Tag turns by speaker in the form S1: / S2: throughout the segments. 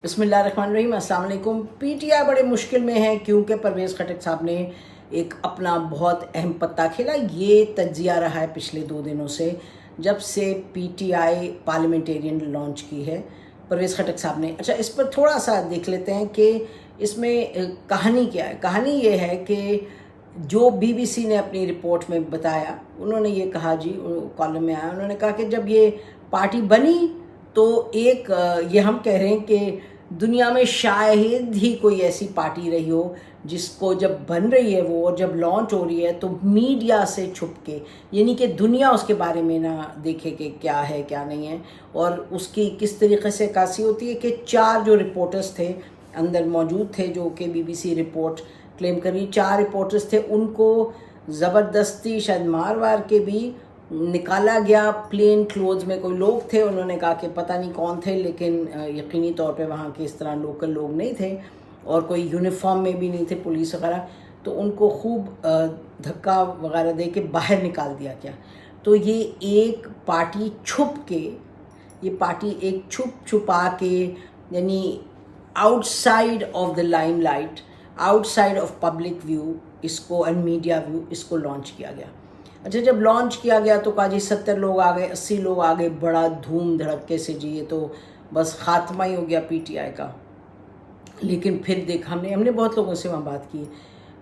S1: बिस्मिल्लाहिर्रहमानिर्रहीम। अस्सलाम वालेकुम। पीटीआई बड़े मुश्किल में है क्योंकि परवेज़ खटक साहब ने एक अपना बहुत अहम पत्ता खेला। ये तज्जिया रहा है पिछले 2 दिनों से, जब से पीटीआई पार्लियामेंटेरियन लॉन्च की है परवेज़ खटक साहब ने। अच्छा, इस पर थोड़ा सा देख लेते हैं कि इसमें कहानी क्या है। कहानी ये है कि जो बीबीसी ने अपनी रिपोर्ट में बताया, उन्होंने ये कहा जी, कॉलम में आया, उन्होंने कहा कि जब ये पार्टी बनी तो एक ये हम कह रहे हैं कि दुनिया में शायद ही कोई ऐसी पार्टी रही हो जिसको जब बन रही है वो, और जब लॉन्च हो रही है तो मीडिया से छुप के, यानी कि दुनिया उसके बारे में ना देखे कि क्या है क्या नहीं है, और उसकी किस तरीके से कासी होती है कि 4 जो रिपोर्टर्स थे अंदर मौजूद थे, जो कि बीबीसी रिपोर्ट क्लेम कर रही, 4 रिपोर्टर्स थे, उनको ज़बरदस्ती शायद मार वार के भी निकाला गया। प्लेन क्लोथ्स में कोई लोग थे, उन्होंने कहा कि पता नहीं कौन थे, लेकिन यकीनी तौर पे वहाँ के इस तरह लोकल लोग नहीं थे और कोई यूनिफॉर्म में भी नहीं थे, पुलिस वगैरह। तो उनको खूब धक्का वगैरह दे के बाहर निकाल दिया गया। तो ये एक पार्टी छुप के, ये पार्टी एक छुपा के, यानी outside of the limelight, outside of public view इसको एंड मीडिया व्यू, इसको लॉन्च किया गया। अच्छा, जब लॉन्च किया गया तो कहा जी 70 लोग आ गए, 80 लोग आ गए, बड़ा धूम धड़क्के से जी, ये तो बस खात्मा ही हो गया पीटीआई का। लेकिन फिर देखा हमने बहुत लोगों से वहाँ बात की,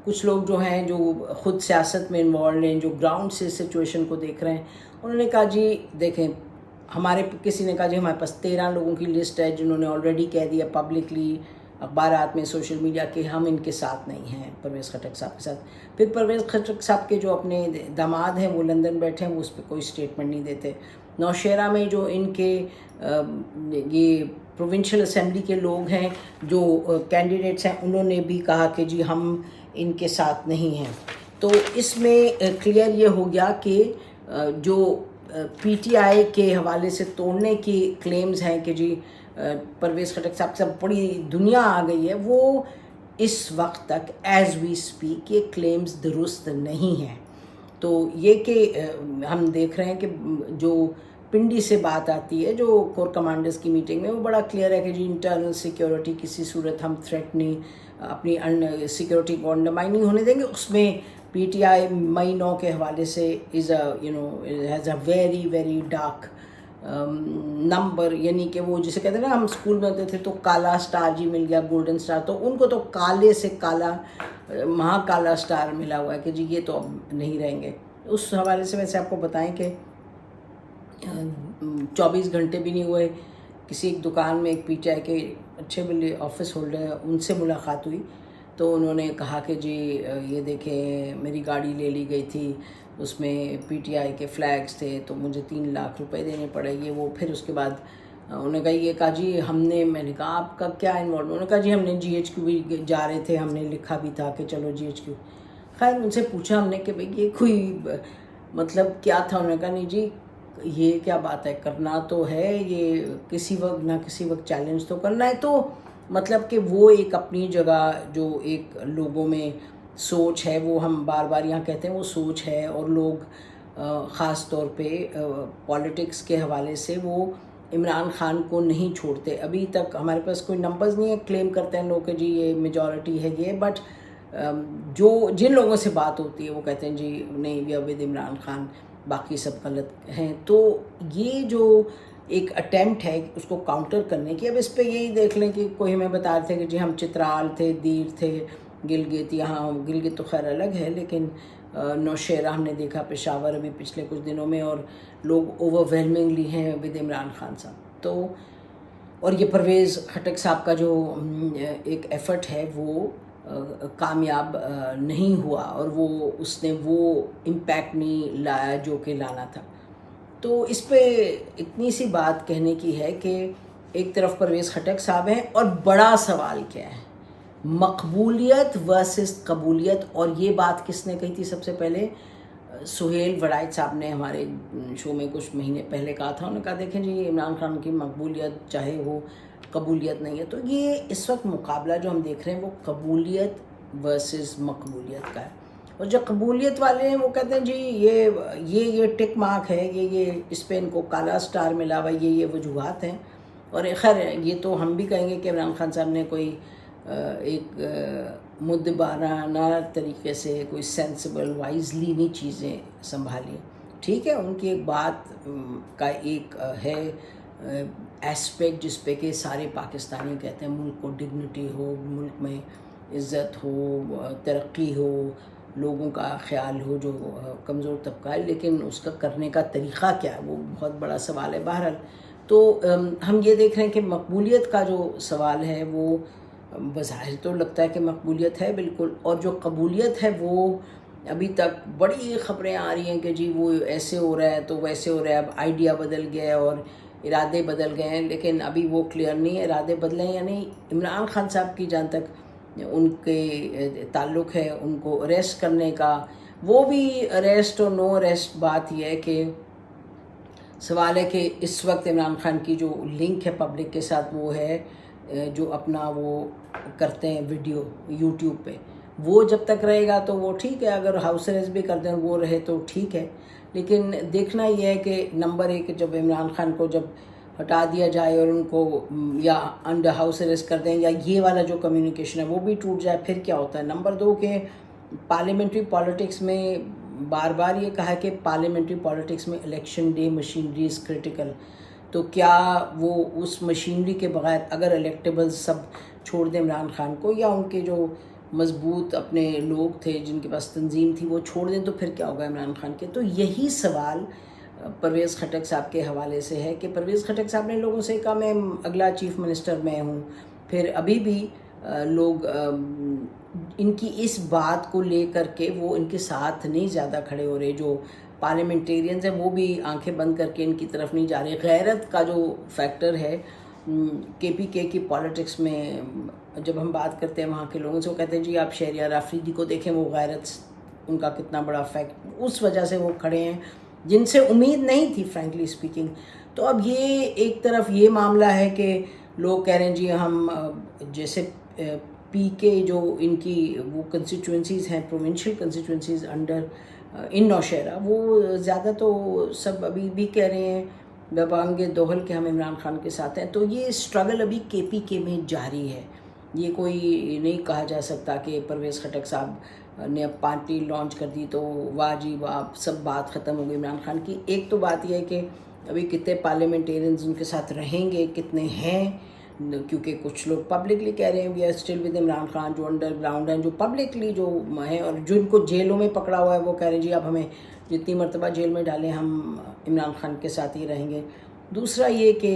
S1: कुछ लोग जो हैं जो ख़ुद सियासत में इन्वॉल्व हैं, जो ग्राउंड से सिचुएशन को देख रहे हैं, उन्होंने कहा जी देखें, किसी ने कहा जी हमारे पास 13 लोगों की लिस्ट है जिन्होंने ऑलरेडी कह दिया पब्लिकली, अखबारात में, सोशल मीडिया के, हम इनके साथ नहीं हैं, परवेज़ खटक साहब के साथ। फिर परवेज़ खटक साहब के जो अपने दामाद हैं वो लंदन बैठे हैं, वो उस पर कोई स्टेटमेंट नहीं देते। नौशेरा में जो इनके ये प्रोविंशियल असेंबली के लोग हैं, जो कैंडिडेट्स हैं, उन्होंने भी कहा कि जी हम इनके साथ नहीं हैं। तो इसमें क्लियर ये हो गया कि जो पीटीआई के हवाले से तोड़ने की क्लेम्स हैं कि जी परवेज़ खटक साहब से बड़ी दुनिया आ गई है, वो इस वक्त तक एज़ वी स्पीक ये क्लेम्स दुरुस्त नहीं हैं। तो ये कि हम देख रहे हैं कि जो पिंडी से बात आती है, जो कोर कमांडर्स की मीटिंग में, वो बड़ा क्लियर है कि जी इंटरनल सिक्योरिटी किसी सूरत हम थ्रेट नहीं, अपनी सिक्योरिटी को अंडरमाइन नहीं होने देंगे। उसमें पीटीआई मई 9 के हवाले से has a very very dark number, यानी कि वो जिसे कहते हैं ना, हम स्कूल में होते थे तो काला स्टार जी मिल गया, गोल्डन स्टार, तो उनको तो काले से काला महाकाला स्टार मिला हुआ है कि जी ये तो अब नहीं रहेंगे। उस हवाले से वैसे आपको बताएं कि 24 घंटे भी नहीं हुए, किसी एक दुकान में एक पीटीआई के अच्छे बड़े ऑफिस होल्डर हैं, उनसे मुलाकात हुई, तो उन्होंने कहा कि जी ये देखें मेरी गाड़ी ले ली गई थी, उसमें पीटीआई के फ्लैग्स थे, तो मुझे 3 लाख रुपए देने पड़े, ये वो। फिर उसके बाद उन्होंने कहा, ये कहा जी मैंने कहा आपका क्या इन्वॉल्व, उन्होंने कहा जी हमने जीएचक्यू भी जा रहे थे, हमने लिखा भी था कि चलो जीएचक्यू। खैर उनसे पूछा हमने कि भाई ये कोई मतलब क्या था, उन्होंने कहा नहीं जी ये क्या बात है, करना तो है, ये किसी वक्त ना किसी वक्त चैलेंज तो करना है। तो मतलब कि वो एक अपनी जगह जो एक लोगों में सोच है, वो हम बार बार यहाँ कहते हैं वो सोच है, और लोग ख़ास तौर पे पॉलिटिक्स के हवाले से वो इमरान ख़ान को नहीं छोड़ते। अभी तक हमारे पास कोई नंबर्स नहीं है, क्लेम करते हैं लोग कि जी ये मेजॉरिटी है ये, बट जिन लोगों से बात होती है वो कहते हैं जी नहीं, we are with Imran Khan, बाकी सब गलत हैं। तो ये जो एक अटेम्प्ट है उसको काउंटर करने की, अब इस पे यही देख लें कि कोई हमें बता रहे थे कि जी हम चित्राल थे, दीर थे, गिलगित, यहाँ गिलगित तो खैर अलग है, लेकिन नौशेरा हमने देखा, पेशावर अभी पिछले कुछ दिनों में, और लोग ओवरवेलमिंगली हैं विद इमरान ख़ान साहब। तो और ये परवेज़ खटक साहब का जो एक एफ़र्ट है वो कामयाब नहीं हुआ, और उसने वो इम्पैक्ट नहीं लाया जो कि लाना था। तो इस पे इतनी सी बात कहने की है कि एक तरफ परवेज़ खटक साहब हैं, और बड़ा सवाल क्या है, मकबूलियत वर्सेस कबूलियत। और ये बात किसने कही थी सबसे पहले? सुहेल वड़ाइच साहब ने हमारे शो में कुछ महीने पहले कहा था। उन्होंने कहा देखें जी इमरान खान की मकबूलियत चाहे हो, कबूलियत नहीं है। तो ये इस वक्त मुकाबला जो हम देख रहे हैं वो कबूलियत वर्सेस मकबूलियत का है। और जो कबूलियत वाले हैं वो कहते हैं जी ये टिक मार्क है, ये इस पे इनको काला स्टार मिला हुआ, ये वजूहात हैं। اور خیر یہ تو ہم بھی کہیں گے کہ عمران خان صاحب نے کوئی ایک مدبرانہ طریقے سے کوئی سینسیبل وائزلی نہیں چیزیں سنبھالی. ٹھیک ہے، ان کی ایک بات کا ایک ہے ایسپیکٹ جس پہ کہ سارے پاکستانی کہتے ہیں ملک کو ڈگنیٹی ہو، ملک میں عزت ہو، ترقی ہو، لوگوں کا خیال ہو جو کمزور طبقہ ہے، لیکن اس کا کرنے کا طریقہ کیا ہے وہ بہت بڑا سوال ہے. بہرحال تو ہم یہ دیکھ رہے ہیں کہ مقبولیت کا جو سوال ہے وہ بظاہر تو لگتا ہے کہ مقبولیت ہے بالکل، اور جو قبولیت ہے وہ ابھی تک بڑی خبریں آ رہی ہیں کہ جی وہ ایسے ہو رہا ہے تو ویسے ہو رہا ہے، اب آئیڈیا بدل گیا ہے اور ارادے بدل گئے ہیں، لیکن ابھی وہ کلیئر نہیں ہے ارادے بدلے ہیں یا نہیں. عمران خان صاحب کی جہاں تک ان کے تعلق ہے ان کو اریسٹ کرنے کا، وہ بھی اریسٹ اور نو اریسٹ بات یہ ہے کہ سوال ہے کہ اس وقت عمران خان کی جو لنک ہے پبلک کے ساتھ وہ ہے جو اپنا وہ کرتے ہیں ویڈیو یوٹیوب پہ، وہ جب تک رہے گا تو وہ ٹھیک ہے، اگر ہاؤس اریسٹ بھی کر دیں وہ رہے تو ٹھیک ہے. لیکن دیکھنا یہ ہے کہ نمبر ایک جب عمران خان کو جب ہٹا دیا جائے اور ان کو یا انڈر ہاؤس اریسٹ کر دیں یا یہ والا جو کمیونیکیشن ہے وہ بھی ٹوٹ جائے، پھر کیا ہوتا ہے. نمبر دو کہ پارلیمنٹری پالیٹکس میں بار بار یہ کہا ہے کہ پارلیمنٹری پالیٹکس میں الیکشن ڈے مشینری از کرٹیکل، تو کیا وہ اس مشینری کے بغیر اگر الیکٹیبل سب چھوڑ دیں عمران خان کو، یا ان کے جو مضبوط اپنے لوگ تھے جن کے پاس تنظیم تھی وہ چھوڑ دیں، تو پھر کیا ہوگا عمران خان کے. تو یہی سوال پرویز خٹک صاحب کے حوالے سے ہے کہ پرویز خٹک صاحب نے لوگوں سے کہا میں اگلا چیف منسٹر میں ہوں. پھر ابھی بھی لوگ ان کی اس بات کو لے کر کے وہ ان کے ساتھ نہیں زیادہ کھڑے ہو رہے، جو پارلیمنٹیرینز ہیں وہ بھی آنکھیں بند کر کے ان کی طرف نہیں جا رہے. غیرت کا جو فیکٹر ہے کے پی کے کی پالیٹکس میں جب ہم بات کرتے ہیں وہاں کے لوگوں سے، وہ کہتے ہیں جی آپ شہریار آفریدی کو دیکھیں، وہ غیرت ان کا کتنا بڑا فیکٹ، اس وجہ سے وہ کھڑے ہیں جن سے امید نہیں تھی فرینکلی اسپیکنگ. تو اب یہ ایک طرف یہ معاملہ ہے کہ لوگ کہہ رہے ہیں جی ہم جیسے پی کے جو ان کی وہ کنسٹیچوئنسیز ہیں پروونشل کنسٹیچوئنسیز انڈر ان نوشہرہ، وہ زیادہ تو سب ابھی بھی کہہ رہے ہیں ببانگ دوہل کہ ہم عمران خان کے ساتھ ہیں. تو یہ اسٹرگل ابھی کے پی کے میں جاری ہے. یہ کوئی نہیں کہا جا سکتا کہ پرویز خٹک صاحب نے اب پارٹی لانچ کر دی تو واہ جی واہ سب بات ختم ہو گئی عمران خان کی. ایک تو بات یہ ہے کہ ابھی کتنے پارلیمنٹیرینز ان کے ساتھ رہیں گے، کتنے ہیں، کیونکہ کچھ لوگ پبلکلی کہہ رہے ہیں we are still with Imran Khan, جو انڈر گراؤنڈ ہیں، جو پبلکلی جو ہیں اور جن کو جیلوں میں پکڑا ہوا ہے وہ کہہ رہے ہیں جی اب ہمیں جتنی مرتبہ جیل میں ڈالیں ہم عمران خان کے ساتھ ہی رہیں گے. دوسرا یہ کہ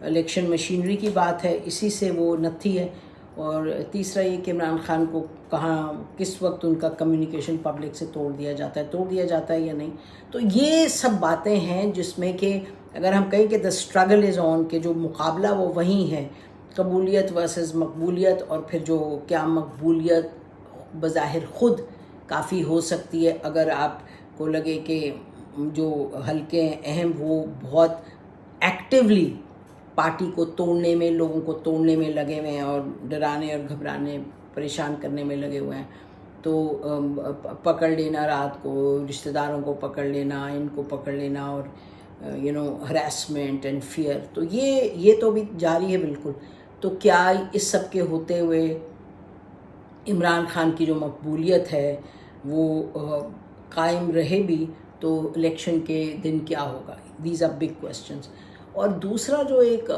S1: الیکشن مشینری کی بات ہے، اسی سے وہ نتھی ہے. اور تیسرا یہ کہ عمران خان کو کہاں کس وقت ان کا کمیونیکیشن پبلک سے توڑ دیا جاتا ہے یا نہیں. تو یہ سب باتیں ہیں جس میں کہ اگر ہم کہیں کہ دا اسٹرگل از آن، کہ جو مقابلہ وہ وہیں ہے، قبولیت ورسز مقبولیت، اور پھر جو کیا مقبولیت بظاہر خود کافی ہو سکتی ہے اگر آپ کو لگے کہ جو حلقے اہم وہ بہت ایکٹیولی پارٹی کو توڑنے میں، لوگوں کو توڑنے میں لگے ہوئے ہیں اور ڈرانے اور گھبرانے پریشان کرنے میں لگے ہوئے ہیں، تو پکڑ لینا رات کو، رشتہ داروں کو پکڑ لینا، ان کو پکڑ لینا، اور ہراسمنٹ اینڈ فیئر، تو یہ تو بھی جاری ہے بالکل. تو کیا اس سب کے ہوتے ہوئے عمران خان کی جو مقبولیت ہے وہ قائم رہے بھی تو الیکشن کے دن کیا ہوگا؟ These are big questions. اور دوسرا جو ایک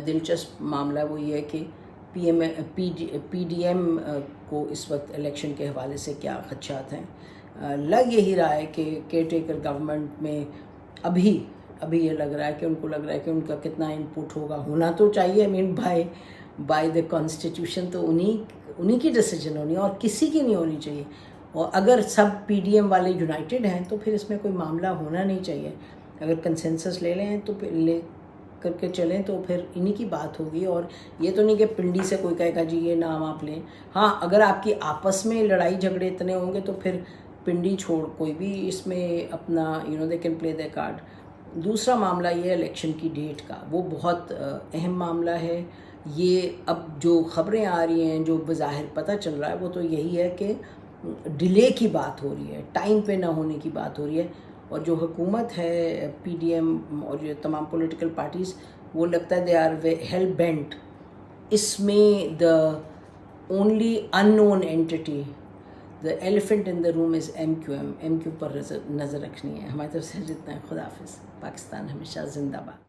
S1: دلچسپ معاملہ ہے وہ یہ ہے کہ پی ڈی ایم کو اس وقت الیکشن کے حوالے سے کیا خدشات ہیں. لگ یہی رہا ہے کہ کیئر ٹیکر گورنمنٹ میں ابھی یہ لگ رہا ہے کہ ان کو لگ رہا ہے کہ ان کا کتنا ان پٹ ہونا تو چاہیے، بائی دا کانسٹیٹیوشن تو انہی کی ڈیسیجن ہونی ہے اور کسی کی نہیں ہونی چاہیے. اور اگر سب پی ڈی ایم والے یونائٹڈ ہیں تو پھر اس میں کوئی معاملہ ہونا نہیں چاہیے. اگر کنسنسس لے لیں تو لے کر کے چلیں تو پھر انہی کی بات ہوگی. اور یہ تو نہیں کہ پنڈی سے کوئی کہے گا جی یہ نام آپ لیں. ہاں اگر آپ کی آپس میں لڑائی جھگڑے اتنے ہوں گے تو پھر پنڈی چھوڑ کوئی بھی اس میں اپنا they can play they card. دوسرا معاملہ یہ الیکشن کی ڈیٹ کا، وہ بہت اہم معاملہ ہے. یہ اب جو خبریں آ رہی ہیں، جو بظاہر پتہ چل رہا ہے، وہ تو یہی ہے کہ ڈیلے کی بات ہو رہی ہے، ٹائم پہ نہ ہونے کی بات ہو رہی ہے. اور جو حکومت ہے، پی ڈی ایم اور جو تمام پولیٹیکل پارٹیز، وہ لگتا ہے دے آر ہیل بینٹ. اس میں the only unknown entity, the elephant in the room is MQM. MQ پر نظر رکھنی ہے. ہماری طرف سے جتنا ہے. خدا حافظ. پاکستان ہمیشہ زندہ باد.